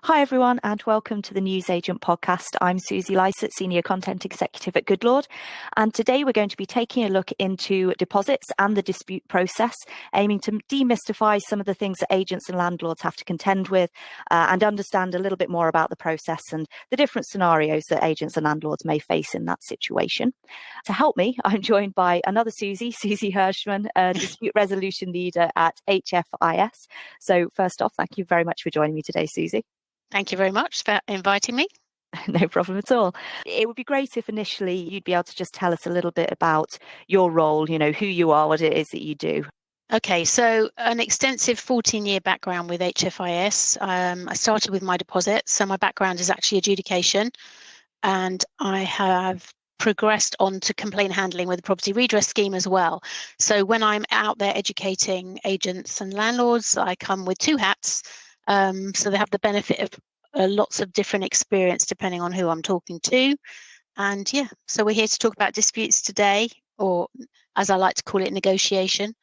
Hi everyone and welcome to the News Agent podcast. I'm Suzy Lycett, Senior Content Executive at Goodlord, and today we're going to be taking a look into deposits and the dispute process, aiming to demystify some of the things that agents and landlords have to contend with and understand a little bit more about the process and the different scenarios that agents and landlords may face in that situation. To help me, I'm joined by another Suzy Hershman, a dispute resolution leader at HFIS. So first off, thank you very much for joining me today, Suzy. Thank you very much for inviting me. No problem at all. It would be great if initially you'd be able to just tell us a little bit about your role, who you are, what it is that you do. Okay, so an extensive 14-year background with HFIS. I started with my deposits, so my background is actually adjudication, and I have progressed on to complaint handling with the property redress scheme as well. So when I'm out there educating agents and landlords, I come with two hats. So they have the benefit of lots of different experience depending on who I'm talking to. And yeah, so we're here to talk about disputes today, or as I like to call it, negotiation,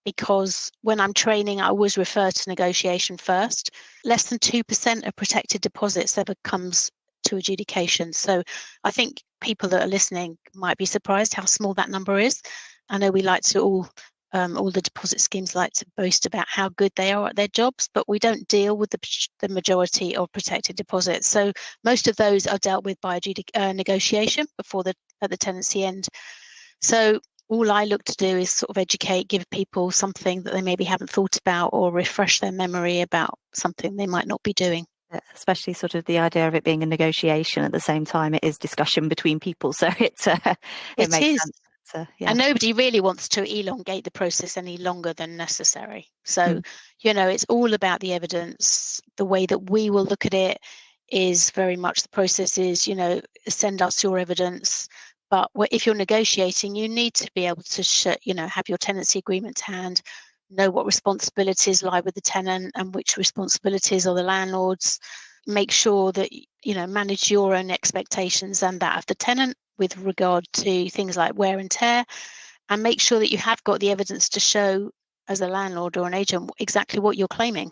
because when I'm training, I always refer to negotiation first. Less than 2% of protected deposits ever comes to adjudication. So I think people that are listening might be surprised how small that number is. I know we like to all the deposit schemes like to boast about how good they are at their jobs, but we don't deal with the majority of protected deposits. So most of those are dealt with by negotiation at the tenancy end. So all I look to do is sort of educate, give people something that they maybe haven't thought about, or refresh their memory about something they might not be doing. Especially sort of the idea of it being a negotiation at the same time, it is discussion between people. So it makes sense. Yeah. And nobody really wants to elongate the process any longer than necessary. So, it's all about the evidence. The way that we will look at it is very much the process is, send us your evidence. But if you're negotiating, you need to be able to, have your tenancy agreement to hand, know what responsibilities lie with the tenant and which responsibilities are the landlords. Make sure that, manage your own expectations and that of the tenant with regard to things like wear and tear, and make sure that you have got the evidence to show as a landlord or an agent exactly what you're claiming.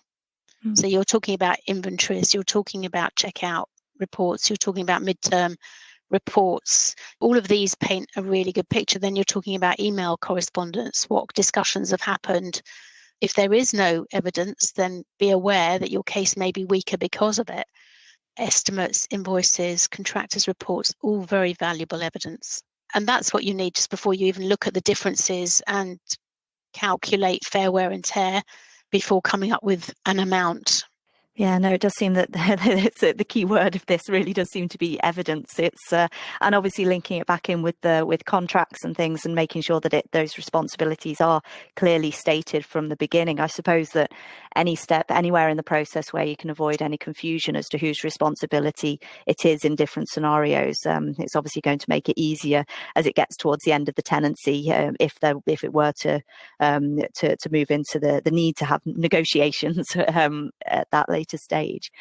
So you're talking about inventories, you're talking about checkout reports, you're talking about midterm reports. All of these paint a really good picture. Then you're talking about email correspondence, what discussions have happened. If there is no evidence, then be aware that your case may be weaker because of it. Estimates, invoices, contractors' reports, all very valuable evidence. And that's what you need just before you even look at the differences and calculate fair wear and tear before coming up with an amount. Yeah, no, it does seem that the key word of this really does seem to be evidence. It's and obviously linking it back in with contracts and things, and making sure that those responsibilities are clearly stated from the beginning. I suppose that any step anywhere in the process where you can avoid any confusion as to whose responsibility it is in different scenarios, it's obviously going to make it easier as it gets towards the end of the tenancy, if it were to move into the need to have negotiations at that later stage.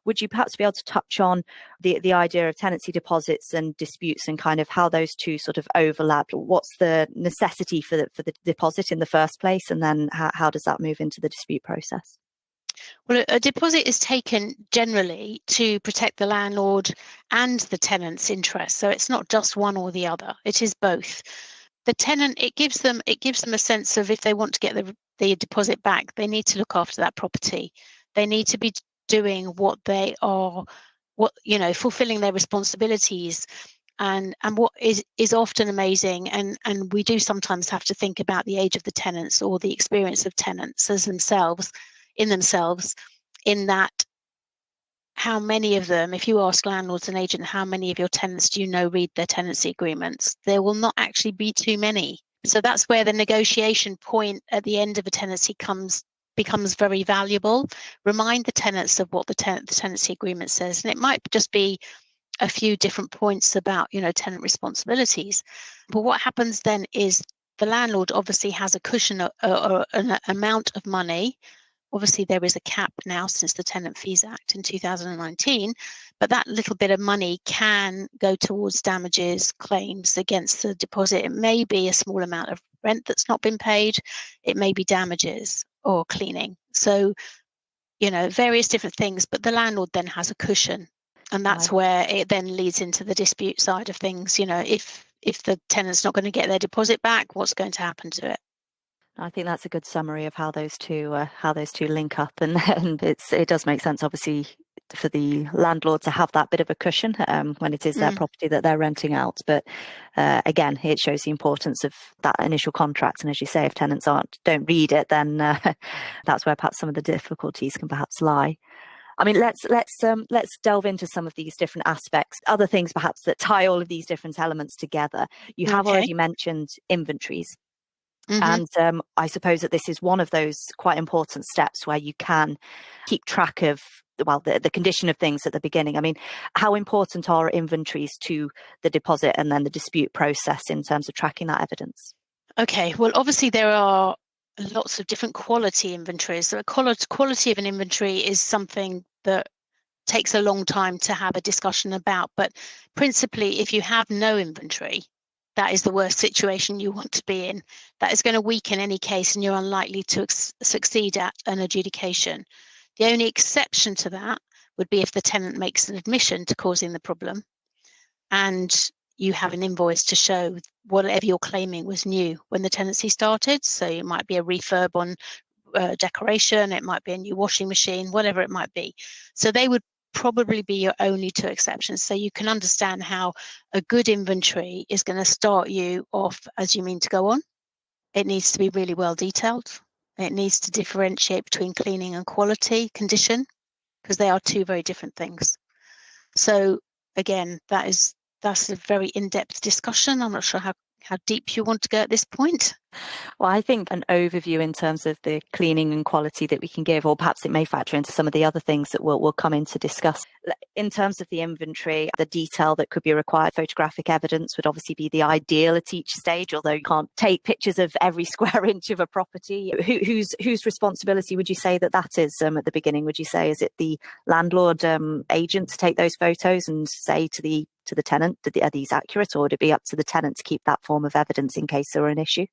Would you perhaps be able to touch on the idea of tenancy deposits and disputes and kind of how those two sort of overlap? What's the necessity for the deposit in the first place, and then how does that move into the dispute process? Well, a deposit is taken generally to protect the landlord and the tenant's interest. So it's not just one or the other, it is both. The tenant, it gives them a sense of, if they want to get the deposit back, they need to look after that property. They need to be doing what they are, fulfilling their responsibilities. And what is often amazing, and we do sometimes have to think about the age of the tenants or the experience of tenants as themselves, in that how many of them, if you ask landlords and agents, how many of your tenants do you know read their tenancy agreements? There will not actually be too many. So that's where the negotiation point at the end of a tenancy becomes very valuable. Remind the tenants of what the tenancy agreement says. And it might just be a few different points about, tenant responsibilities. But what happens then is the landlord obviously has a cushion or an amount of money. Obviously, there is a cap now since the Tenant Fees Act in 2019, but that little bit of money can go towards damages, claims against the deposit. It may be a small amount of rent that's not been paid. It may be damages or cleaning. So, various different things, but the landlord then has a cushion. And that's Right. where it then leads into the dispute side of things. If the tenant's not going to get their deposit back, what's going to happen to it? I think that's a good summary of how those two link up, and it does make sense, obviously, for the landlord to have that bit of a cushion when it is their property that they're renting out. But again, it shows the importance of that initial contract. And as you say, if tenants don't read it, then that's where perhaps some of the difficulties can perhaps lie. I mean, let's delve into some of these different aspects, other things perhaps that tie all of these different elements together. You have already mentioned inventories. And I suppose that this is one of those quite important steps where you can keep track of, the condition of things at the beginning. I mean, how important are inventories to the deposit and then the dispute process in terms of tracking that evidence? Okay, well, obviously there are lots of different quality inventories. So a quality of an inventory is something that takes a long time to have a discussion about. But principally, if you have no inventory, that is the worst situation you want to be in. That is going to weaken any case and you're unlikely to succeed at an adjudication. The only exception to that would be if the tenant makes an admission to causing the problem and you have an invoice to show whatever you're claiming was new when the tenancy started. So it might be a refurb on decoration, it might be a new washing machine, whatever it might be. So they would probably be your only two exceptions. So you can understand how a good inventory is going to start you off as you mean to go on. It needs to be really well detailed. It needs to differentiate between cleaning and quality condition, because they are two very different things. So again, that's a very in-depth discussion. I'm not sure how deep you want to go at this point. Well, I think an overview in terms of the cleaning and quality that we can give, or perhaps it may factor into some of the other things that we'll come in to discuss. In terms of the inventory, the detail that could be required, photographic evidence would obviously be the ideal at each stage, although you can't take pictures of every square inch of a property. Whose responsibility would you say that is at the beginning? Would you say, is it the landlord agent to take those photos and say to the tenant, are these accurate, or would it be up to the tenant to keep that form of evidence in case there were an issue?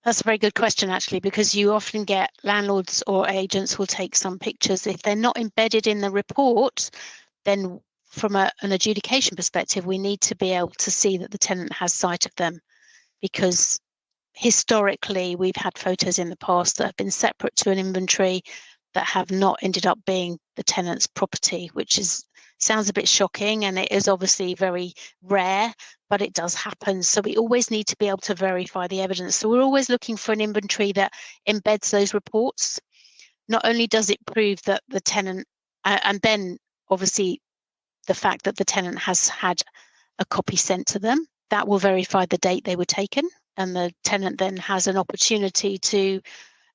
That's a very good question, actually, because you often get landlords or agents who will take some pictures. If they're not embedded in the report, then from an adjudication perspective, we need to be able to see that the tenant has sight of them, because historically we've had photos in the past that have been separate to an inventory that have not ended up being the tenant's property, which sounds a bit shocking, and it is obviously very rare, but it does happen. So we always need to be able to verify the evidence. So we're always looking for an inventory that embeds those reports. Not only does it prove that the tenant, and then obviously the fact that the tenant has had a copy sent to them, that will verify the date they were taken, and the tenant then has an opportunity to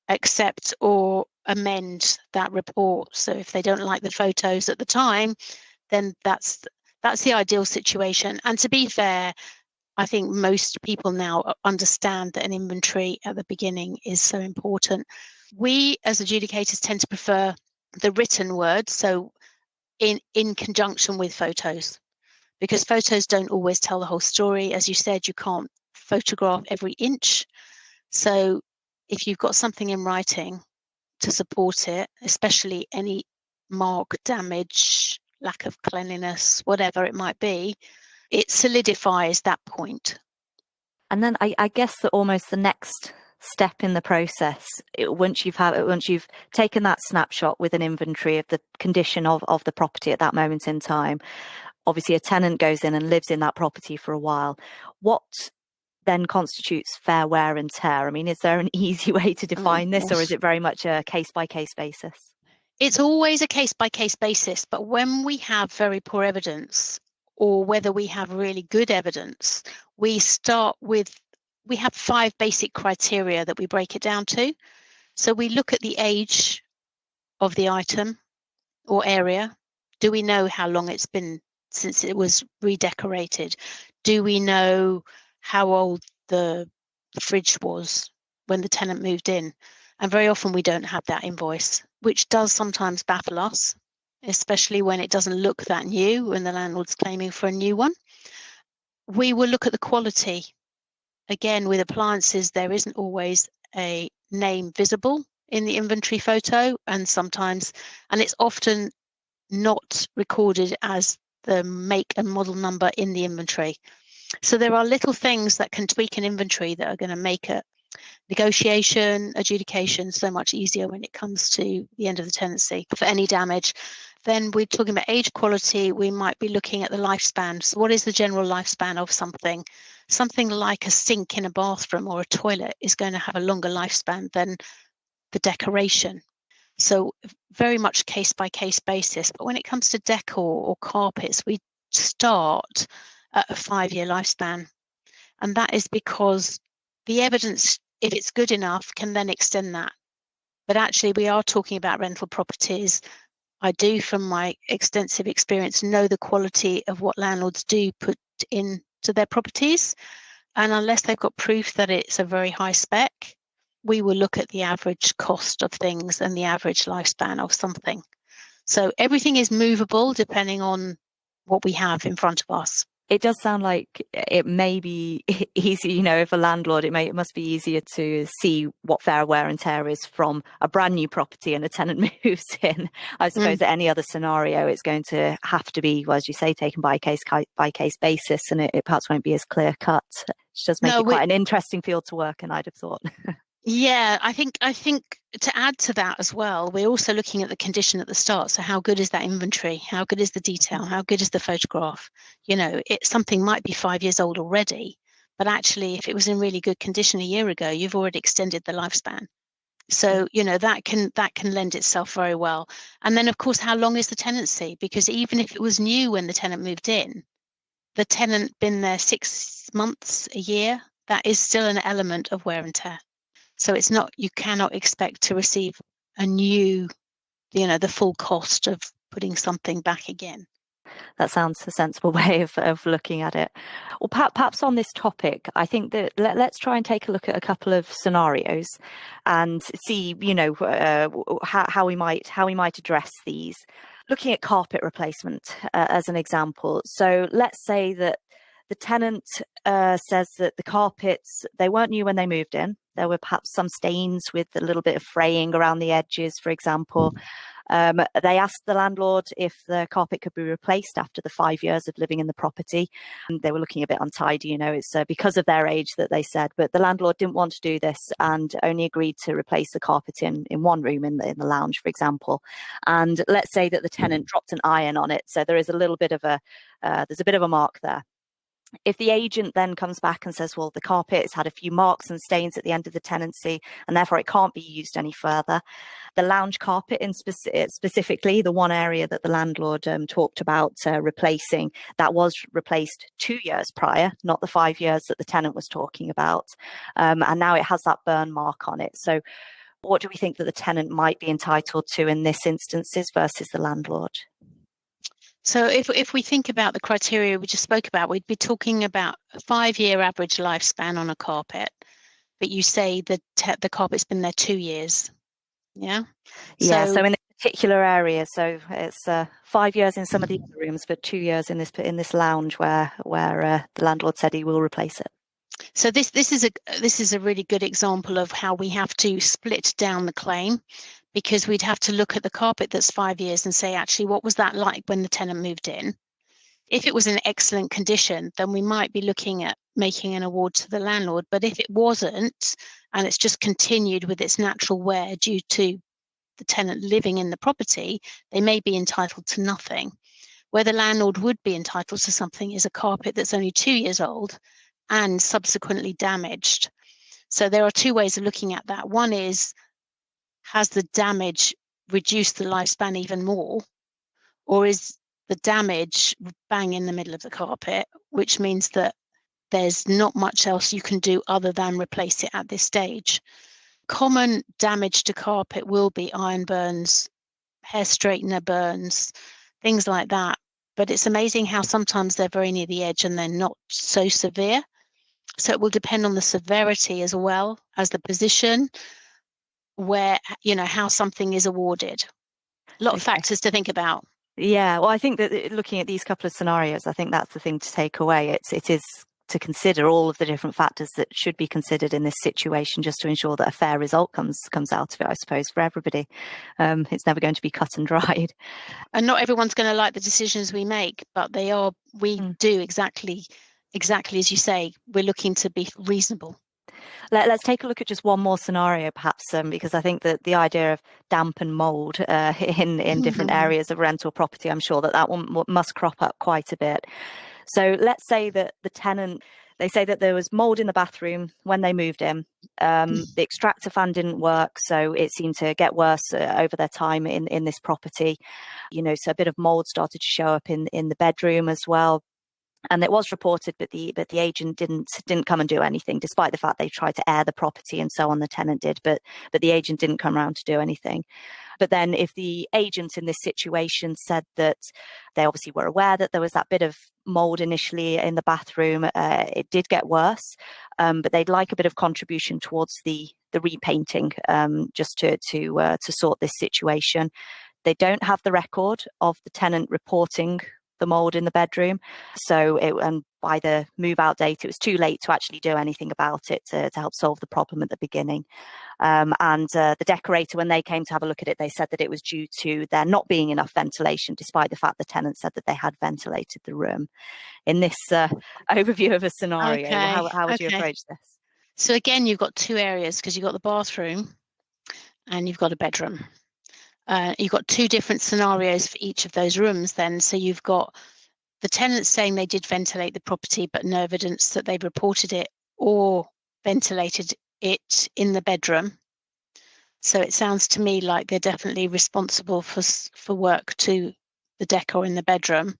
accept or amend that report. So if they don't like the photos at the time, then that's the ideal situation. And to be fair, I think most people now understand that an inventory at the beginning is so important. We as adjudicators tend to prefer the written word, so in conjunction with photos, because photos don't always tell the whole story. As you said, you can't photograph every inch. So if you've got something in writing to support it, especially any mark, damage, lack of cleanliness, whatever it might be, it solidifies that point. And then I guess that almost the next step in the process, once you've taken that snapshot with an inventory of the condition of the property at that moment in time, obviously a tenant goes in and lives in that property for a while. What then constitutes fair wear and tear? I mean, is there an easy way to define this, or is it very much a case-by-case basis? It's always a case-by-case basis, but when we have very poor evidence, or whether we have really good evidence, we have 5 basic criteria that we break it down to. So we look at the age of the item or area. Do we know how long it's been since it was redecorated? Do we know how old the fridge was when the tenant moved in? And very often we don't have that invoice, which does sometimes baffle us, especially when it doesn't look that new and the landlord's claiming for a new one. We will look at the quality. Again, with appliances, there isn't always a name visible in the inventory photo, and it's often not recorded as the make and model number in the inventory. So there are little things that can tweak an inventory that are going to make it negotiation, adjudication so much easier when it comes to the end of the tenancy for any damage. Then we're talking about age quality. We might be looking at the lifespan. So what is the general lifespan of something? Something like a sink in a bathroom or a toilet is going to have a longer lifespan than the decoration. So very much case by case basis. But when it comes to decor or carpets, we start at a 5-year lifespan. And that is because the evidence, if it's good enough, can then extend that. But actually, we are talking about rental properties. I do, from my extensive experience, know the quality of what landlords do put into their properties. And unless they've got proof that it's a very high spec, we will look at the average cost of things and the average lifespan of something. So everything is movable depending on what we have in front of us. It does sound like it may be easy, if a landlord, it must be easier to see what fair wear and tear is from a brand new property and a tenant moves in. I suppose that any other scenario, it's going to have to be, well, as you say, taken by case basis, and it perhaps won't be as clear cut. It does make it quite an interesting field to work in, I'd have thought. Yeah, I think to add to that as well, we're also looking at the condition at the start. So how good is that inventory? How good is the detail? How good is the photograph? Something might be 5 years old already, but actually if it was in really good condition a year ago, you've already extended the lifespan. So, that can lend itself very well. And then of course, how long is the tenancy? Because even if it was new when the tenant moved in, the tenant been there 6 months, a year, that is still an element of wear and tear. So it's not, you cannot expect to receive a new, the full cost of putting something back again. That sounds a sensible way of looking at it. Well, perhaps on this topic, I think that let's try and take a look at a couple of scenarios and see, how we might address these. Looking at carpet replacement as an example. So let's say that the tenant says that the carpets, they weren't new when they moved in. There were perhaps some stains with a little bit of fraying around the edges, for example. They asked the landlord if the carpet could be replaced after the 5 years of living in the property. And they were looking a bit untidy, it's because of their age that they said. But the landlord didn't want to do this and only agreed to replace the carpet in one room in the lounge, for example. And let's say that the tenant dropped an iron on it. So there is a little bit of there's a bit of a mark there. If the agent then comes back and says, well, the carpet has had a few marks and stains at the end of the tenancy, and therefore it can't be used any further, the lounge carpet specifically, the one area that the landlord talked about replacing, that was replaced 2 years prior, not the 5 years that the tenant was talking about. And now it has that burn mark on it. So what do we think that the tenant might be entitled to in this instances versus the landlord? So if we think about the criteria we just spoke about, we'd be talking about a 5-year average lifespan on a carpet, but you say that the carpet's been there 2 years. Yeah. Yeah. So in a particular area, so it's 5 years in some of the other rooms, but 2 years in this lounge where the landlord said he will replace it. So this is a really good example of how we have to split down the claim, because we'd have to look at the carpet that's 5 years and say, actually, what was that like when the tenant moved in? If it was in excellent condition, then we might be looking at making an award to the landlord. But if it wasn't, and it's just continued with its natural wear due to the tenant living in the property, they may be entitled to nothing. Where the landlord would be entitled to something is a carpet that's only 2 years old and subsequently damaged. So there are two ways of looking at that. One is, has the damage reduced the lifespan even more? Or is the damage bang in the middle of the carpet, which means that there's not much else you can do other than replace it at this stage? Common damage to carpet will be iron burns, hair straightener burns, things like that. But it's amazing how sometimes they're very near the edge and they're not so severe. So it will depend on the severity as well as the position where, how something is awarded. A lot of factors to think about. Yeah, well, I think that looking at these couple of scenarios, I think that's the thing to take away. It is consider all of the different factors that should be considered in this situation, just to ensure that a fair result comes out of it, I suppose, for everybody. It's never going to be cut and dried. And not everyone's going to like the decisions we make, but we do exactly as you say. We're looking to be reasonable. Let's take a look at just one more scenario, perhaps, because I think that the idea of damp and mould in different areas of rental property, I'm sure that one must crop up quite a bit. So let's say that the tenant, they say that there was mould in the bathroom when they moved in. The extractor fan didn't work, so it seemed to get worse over their time in this property. So a bit of mould started to show up in the bedroom as well. And it was reported, but the agent didn't come and do anything, despite the fact they tried to air the property and so on. The tenant did, but the agent didn't come around to do anything. But then, if the agent in this situation said that they obviously were aware that there was that bit of mold initially in the bathroom, it did get worse, but they'd like a bit of contribution towards the repainting, just to sort this situation. They don't have the record of the tenant reporting the mold in the bedroom, and by the move out date, it was too late to actually do anything about it to help solve the problem at the beginning. And the decorator, when they came to have a look at it, they said that it was due to there not being enough ventilation, despite the fact the tenant said that they had ventilated the room. In this overview of a scenario, how would you approach this? So again, you've got two areas, because you've got the bathroom and you've got a bedroom. You've got two different scenarios for each of those rooms then. So you've got the tenants saying they did ventilate the property, but no evidence that they reported it or ventilated it in the bedroom. So it sounds to me like they're definitely responsible for work to the decor in the bedroom.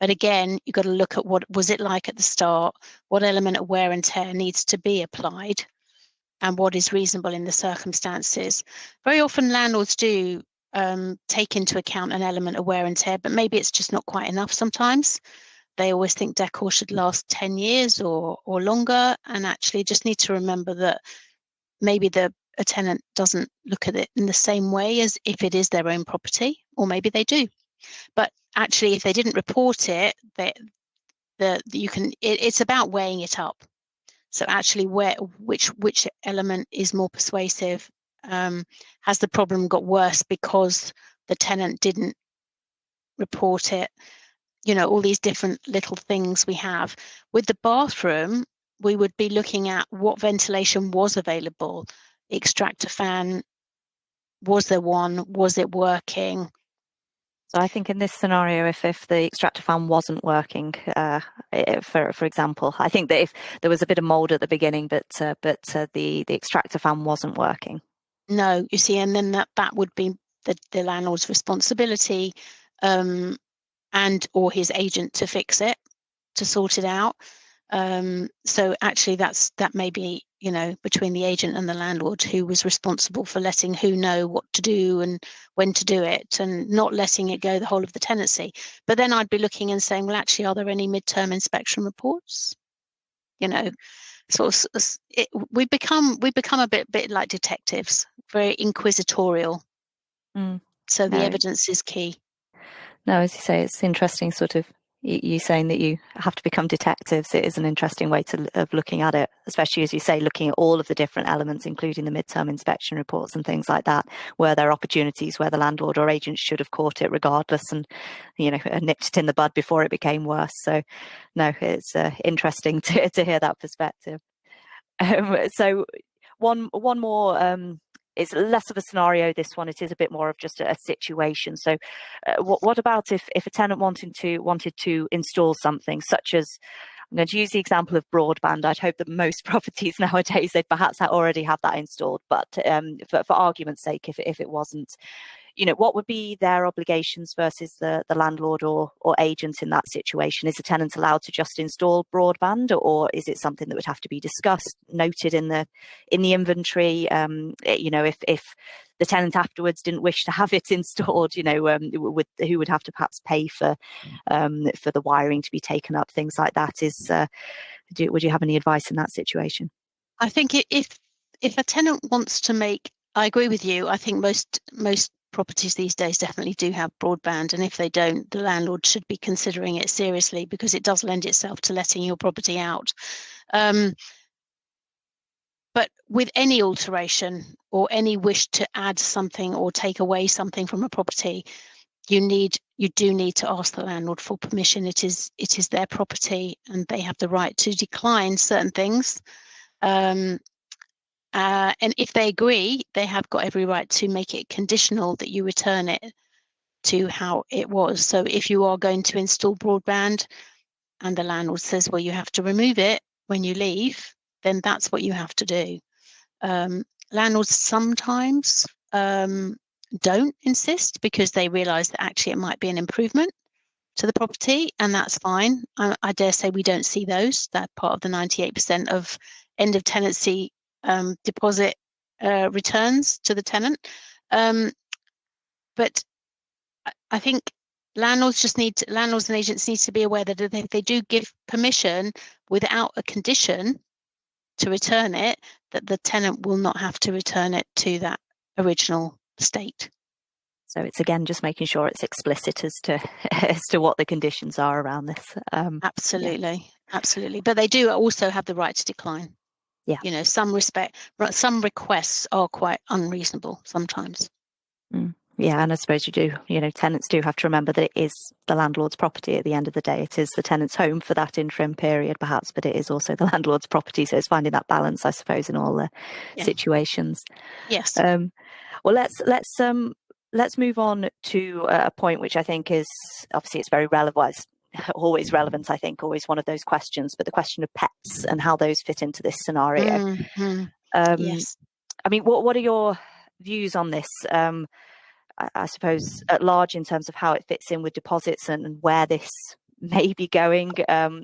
But again, you've got to look at what was it like at the start, what element of wear and tear needs to be applied, and what is reasonable in the circumstances. Very often landlords do take into account an element of wear and tear, but maybe it's just not quite enough sometimes. They always think decor should last 10 years or longer, and actually just need to remember that maybe a tenant doesn't look at it in the same way as if it is their own property, or maybe they do. But actually, if they didn't report it, it's about weighing it up. So actually, which element is more persuasive? Has the problem got worse because the tenant didn't report it? All these different little things we have. With the bathroom, we would be looking at what ventilation was available. Extractor fan, was there one? Was it working? So I think in this scenario, if the extractor fan wasn't working, for example, I think that if there was a bit of mold at the beginning, but the extractor fan wasn't working. No, you see, and then that would be the landlord's responsibility, and or his agent to fix it, to sort it out. So actually, that may be between the agent and the landlord, who was responsible for letting who know what to do and when to do it, and not letting it go the whole of the tenancy. But then I'd be looking and saying, well, actually, are there any midterm inspection reports? We become a bit like detectives, very inquisitorial. So the evidence is key. No, as you say, it's interesting. Sort of you saying that you have to become detectives. It is an interesting way of looking at it, especially as you say, looking at all of the different elements, including the midterm inspection reports and things like that. Were there opportunities where the landlord or agent should have caught it regardless, and nipped it in the bud before it became worse? So, no, it's interesting to hear that perspective. So, one more. It's less of a scenario, this one. It is a bit more of just a situation. So what about if a tenant wanted to install something such as, I'm going to use the example of broadband. I'd hope that most properties nowadays, they perhaps already have that installed, but for argument's sake, if it wasn't, what would be their obligations versus the landlord or agent in that situation? Is the tenant allowed to just install broadband, or is it something that would have to be discussed, noted in the inventory? If the tenant afterwards didn't wish to have it installed, who would have to perhaps pay for the wiring to be taken up, things like that? Would you have any advice in that situation? I think if a tenant wants to make, I agree with you. I think most properties these days definitely do have broadband, and if they don't, the landlord should be considering it seriously, because it does lend itself to letting your property out. But with any alteration or any wish to add something or take away something from a property, you do need to ask the landlord for permission. It is their property, and they have the right to decline certain things. And if they agree, they have got every right to make it conditional that you return it to how it was. So if you are going to install broadband and the landlord says, well, you have to remove it when you leave, then that's what you have to do. Landlords sometimes don't insist, because they realise that actually it might be an improvement to the property, and that's fine. I dare say we don't see those. That part of the 98% of end of tenancy deposit returns to the tenant. But I think landlords and agents need to be aware that if they do give permission without a condition to return it, that the tenant will not have to return it to that original state. So it's again just making sure it's explicit as to what the conditions are around this. Absolutely. But they do also have the right to decline. Yeah. You know, some requests are quite unreasonable sometimes. Yeah, and I suppose tenants do have to remember that it is the landlord's property at the end of the day. It is the tenant's home for that interim period, perhaps, but it is also the landlord's property. So it's finding that balance, I suppose, in all the situations. Yes. Well, let's move on to a point which I think is obviously it's very relevant. Always relevant, I think, always one of those questions, but the question of pets and how those fit into this scenario. Yes. I mean, what are your views on this? I suppose at large, in terms of how it fits in with deposits and where this may be going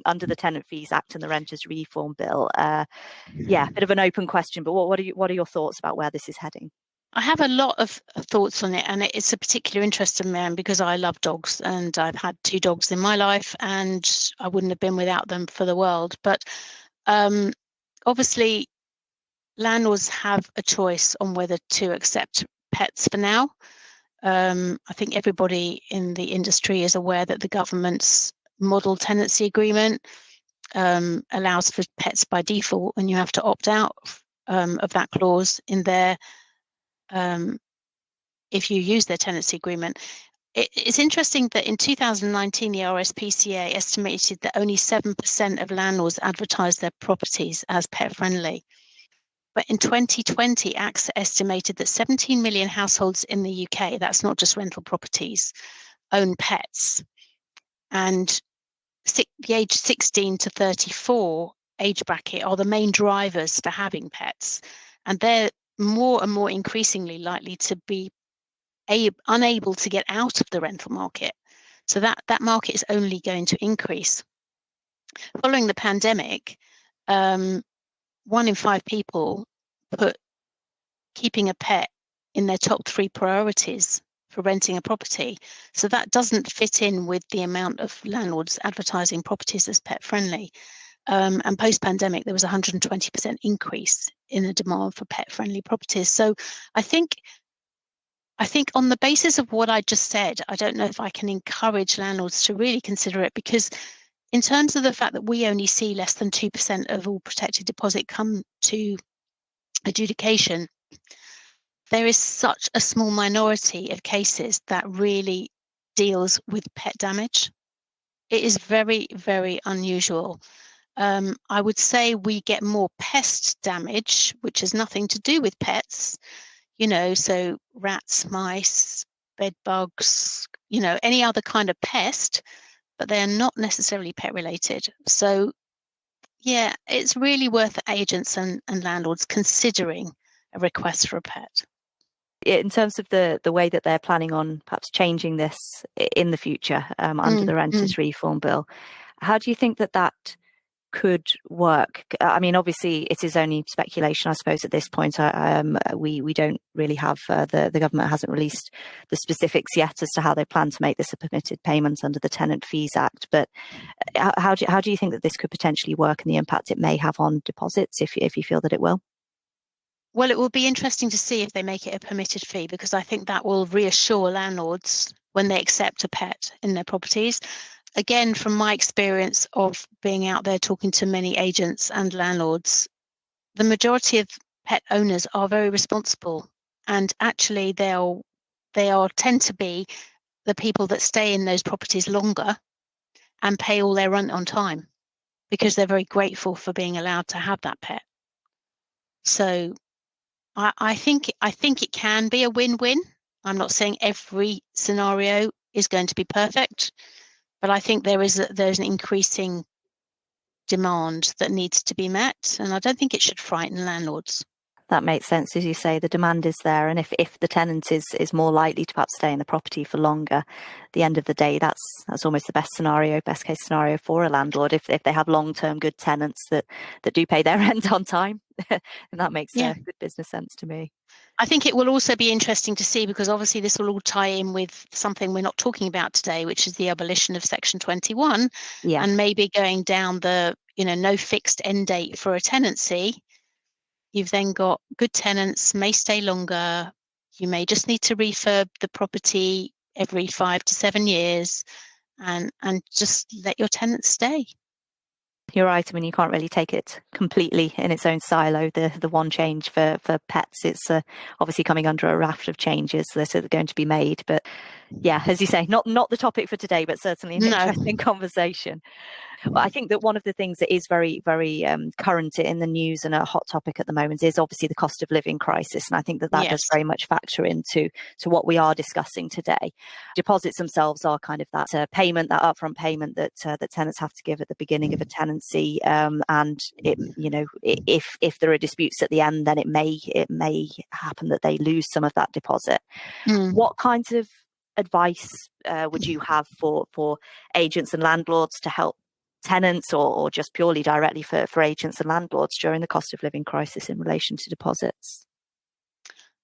under the Tenant Fees Act and the Renters Reform Bill. Bit of an open question, but what are your thoughts about where this is heading? I have a lot of thoughts on it, and it's a particular interest in me because I love dogs, and I've had 2 dogs in my life, and I wouldn't have been without them for the world. But obviously, landlords have a choice on whether to accept pets for now. I think everybody in the industry is aware that the government's model tenancy agreement allows for pets by default, and you have to opt out of that clause in there if you use their tenancy agreement. It's interesting that in 2019, the RSPCA estimated that only 7% of landlords advertised their properties as pet friendly. But in 2020, AXA estimated that 17 million households in the UK, that's not just rental properties, own pets. And the age 16 to 34 age bracket are the main drivers for having pets. And they're more and more increasingly likely to be unable to get out of the rental market. So that market is only going to increase. Following the pandemic, 1 in 5 people put keeping a pet in their top 3 priorities for renting a property. So that doesn't fit in with the amount of landlords advertising properties as pet friendly. And post-pandemic, there was a 120% increase in the demand for pet-friendly properties. So I think on the basis of what I just said, I don't know if I can encourage landlords to really consider it, because in terms of the fact that we only see less than 2% of all protected deposit come to adjudication, there is such a small minority of cases that really deals with pet damage. It is very, very unusual. I would say we get more pest damage, which has nothing to do with pets, so rats, mice, bed bugs, any other kind of pest, but they are not necessarily pet related. So yeah, it's really worth agents and landlords considering a request for a pet. In terms of the way that they're planning on perhaps changing this in the future under the Renters Reform Bill, how do you think that could work? I mean, obviously, it is only speculation, I suppose, at this point. We don't really have the government hasn't released the specifics yet as to how they plan to make this a permitted payment under the Tenant Fees Act. But how do you think that this could potentially work and the impact it may have on deposits, if you feel that it will? Well, it will be interesting to see if they make it a permitted fee, because I think that will reassure landlords when they accept a pet in their properties. Again, from my experience of being out there talking to many agents and landlords, the majority of pet owners are very responsible, and actually they tend to be the people that stay in those properties longer and pay all their rent on time, because they're very grateful for being allowed to have that pet. So I think it can be a win-win. I'm not saying every scenario is going to be perfect, but I think there's an increasing demand that needs to be met, and I don't think it should frighten landlords. That makes sense. As you say, the demand is there. And if the tenant is more likely to perhaps stay in the property for longer, at the end of the day, that's almost the best case scenario for a landlord. If they have long-term good tenants that do pay their rent on time, and that makes good business sense to me. I think it will also be interesting to see, because obviously this will all tie in with something we're not talking about today, which is the abolition of Section 21, and maybe going down the, no fixed end date for a tenancy. You've then got good tenants, may stay longer. You may just need to refurb the property every 5 to 7 years and just let your tenants stay. You're right. I mean, you can't really take it completely in its own silo. The one change for pets, it's obviously coming under a raft of changes that are going to be made. But yeah, as you say, not the topic for today, but certainly an interesting conversation. Well, I think that one of the things that is very, very current in the news and a hot topic at the moment is obviously the cost of living crisis. And I think that does very much factor into what we are discussing today. Deposits themselves are kind of that payment, that upfront payment that tenants have to give at the beginning of a tenancy. And if there are disputes at the end, then it may happen that they lose some of that deposit. What kinds of advice would you have for agents and landlords to help tenants, or just purely directly for agents and landlords during the cost of living crisis in relation to deposits?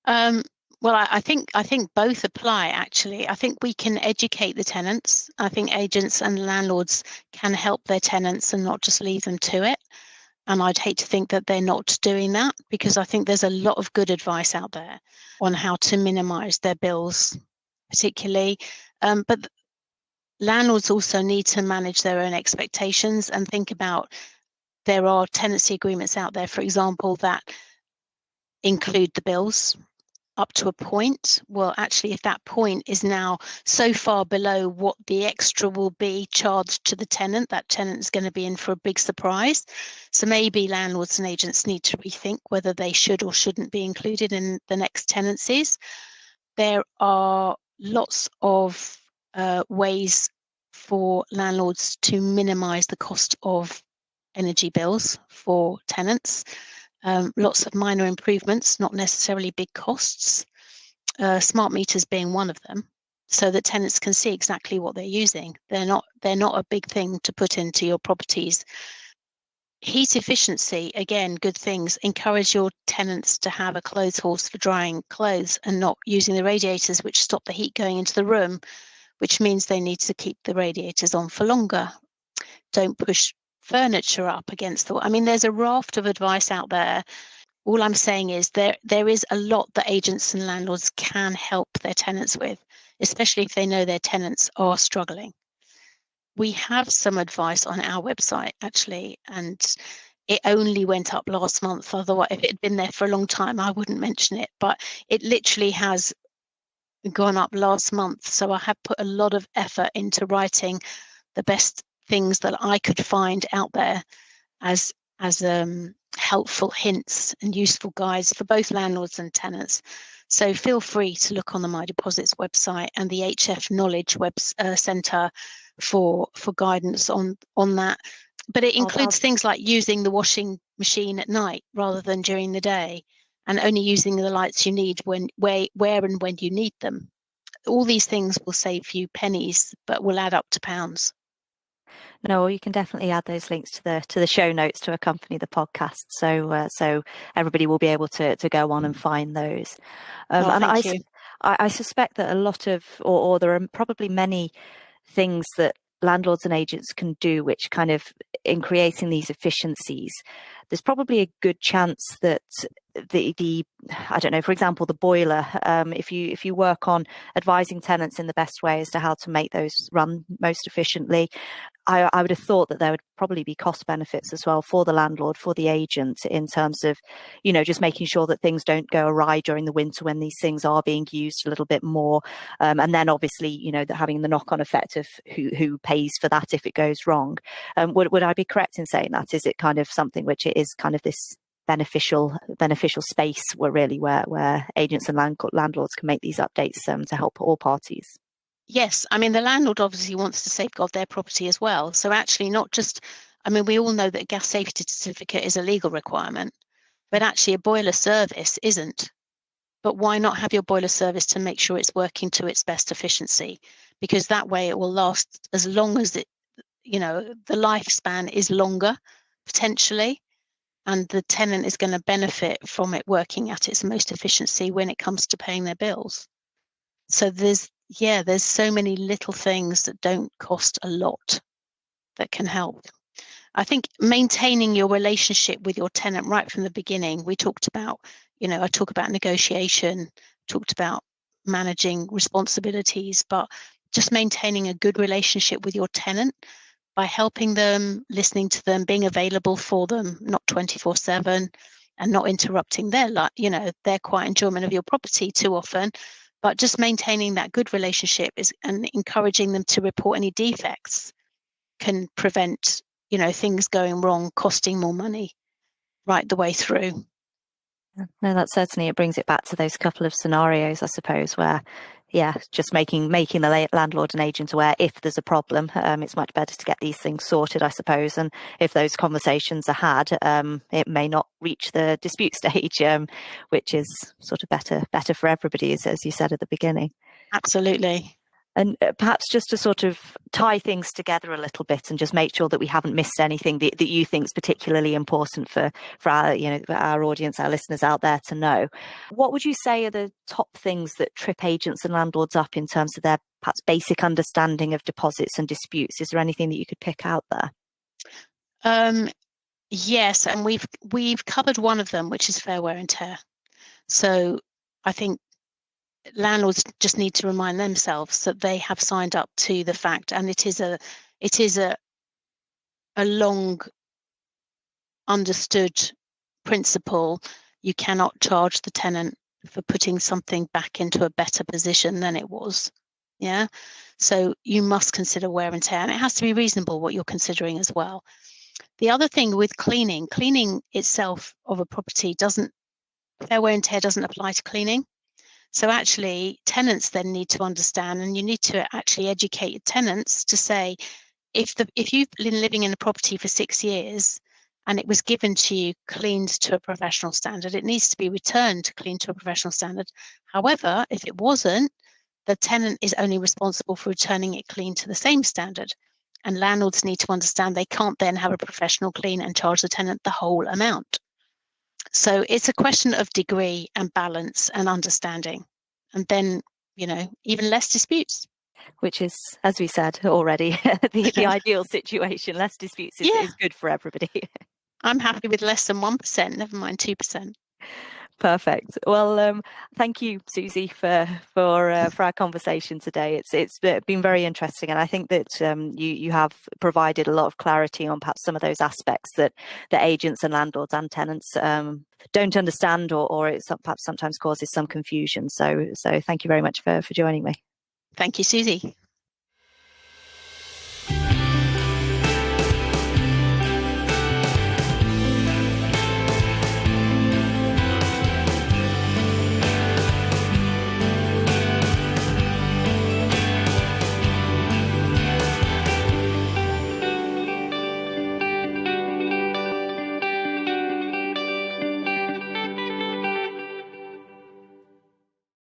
Well, I think both apply, actually. I think we can educate the tenants. I think agents and landlords can help their tenants and not just leave them to it. And I'd hate to think that they're not doing that, because I think there's a lot of good advice out there on how to minimize their bills, particularly. But landlords also need to manage their own expectations and think about, there are tenancy agreements out there, for example, that include the bills up to a point. Well, actually, if that point is now so far below what the extra will be charged to the tenant, that tenant is going to be in for a big surprise. So maybe landlords and agents need to rethink whether they should or shouldn't be included in the next tenancies. There are lots of ways for landlords to minimize the cost of energy bills for tenants. Lots of minor improvements, not necessarily big costs. Smart meters being one of them, so that tenants can see exactly what they're using. They're not a big thing to put into your properties. Heat efficiency, again, good things. Encourage your tenants to have a clothes horse for drying clothes and not using the radiators, which stop the heat going into the room, which means they need to keep the radiators on for longer. Don't push furniture up against the wall. I mean, there's a raft of advice out there. All I'm saying is there is a lot that agents and landlords can help their tenants with, especially if they know their tenants are struggling. We have some advice on our website, actually, and it only went up last month. Otherwise, if it had been there for a long time, I wouldn't mention it, but it literally has gone up last month. So I have put a lot of effort into writing the best things that I could find out there as helpful hints and useful guides for both landlords and tenants. So feel free to look on the My Deposits website and the HF Knowledge Centre for guidance on that. But it includes things like using the washing machine at night rather than during the day, and only using the lights you need where and when you need them. All these things will save you pennies, but will add up to pounds. No, you can definitely add those links to the show notes to accompany the podcast, so everybody will be able to go on and find those. Thank you. I suspect that a lot of, or there are probably many things that landlords and agents can do, which kind of, in creating these efficiencies, there's probably a good chance that the I don't know, for example, the boiler, if you work on advising tenants in the best way as to how to make those run most efficiently, I would have thought that there would probably be cost benefits as well for the landlord, for the agent, in terms of, just making sure that things don't go awry during the winter when these things are being used a little bit more. And then obviously, having the knock-on effect of who pays for that if it goes wrong. Would I be correct in saying that? Is it kind of something which it is kind of this beneficial space where agents and landlords can make these updates to help all parties? Yes, I mean, the landlord obviously wants to safeguard their property as well. So actually not just, I mean, we all know that a gas safety certificate is a legal requirement, but actually a boiler service isn't. But why not have your boiler service to make sure it's working to its best efficiency? Because that way it will last as long as it, the lifespan is longer, potentially, and the tenant is going to benefit from it working at its most efficiency when it comes to paying their bills. So there's so many little things that don't cost a lot that can help. I think maintaining your relationship with your tenant right from the beginning, we talked about, I talk about negotiation, talked about managing responsibilities, but just maintaining a good relationship with your tenant by helping them, listening to them, being available for them, not 24/7, and not interrupting their quiet enjoyment of your property too often. But just maintaining that good relationship and encouraging them to report any defects can prevent, things going wrong, costing more money right the way through. No, that certainly, it brings it back to those couple of scenarios, I suppose, where, just making the landlord and agent aware if there's a problem. It's much better to get these things sorted, I suppose. And if those conversations are had, it may not reach the dispute stage, which is sort of better for everybody, as you said at the beginning. Absolutely. And perhaps just to sort of tie things together a little bit and just make sure that we haven't missed anything that you think is particularly important for our audience, our listeners out there to know. What would you say are the top things that trip agents and landlords up in terms of their perhaps basic understanding of deposits and disputes? Is there anything that you could pick out there? Yes, and we've covered one of them, which is fair wear and tear. So I think landlords just need to remind themselves that they have signed up to the fact, and it is a long understood principle. You cannot charge the tenant for putting something back into a better position than it was. Yeah. So you must consider wear and tear, and it has to be reasonable what you're considering as well. The other thing with cleaning itself of a property fair wear and tear doesn't apply to cleaning. So actually, tenants then need to understand, and you need to actually educate your tenants to say, if you've been living in a property for 6 years and it was given to you cleaned to a professional standard, it needs to be returned clean to a professional standard. However, if it wasn't, the tenant is only responsible for returning it clean to the same standard. And landlords need to understand they can't then have a professional clean and charge the tenant the whole amount. So it's a question of degree and balance and understanding, and then, even less disputes. Which is, as we said already, the ideal situation. Less disputes is good for everybody. I'm happy with less than 1%, never mind 2%. Perfect. Well, thank you, Suzy, for our conversation today. It's been very interesting, and I think that you have provided a lot of clarity on perhaps some of those aspects that the agents and landlords and tenants don't understand, or it perhaps sometimes causes some confusion. So thank you very much for joining me. Thank you, Suzy.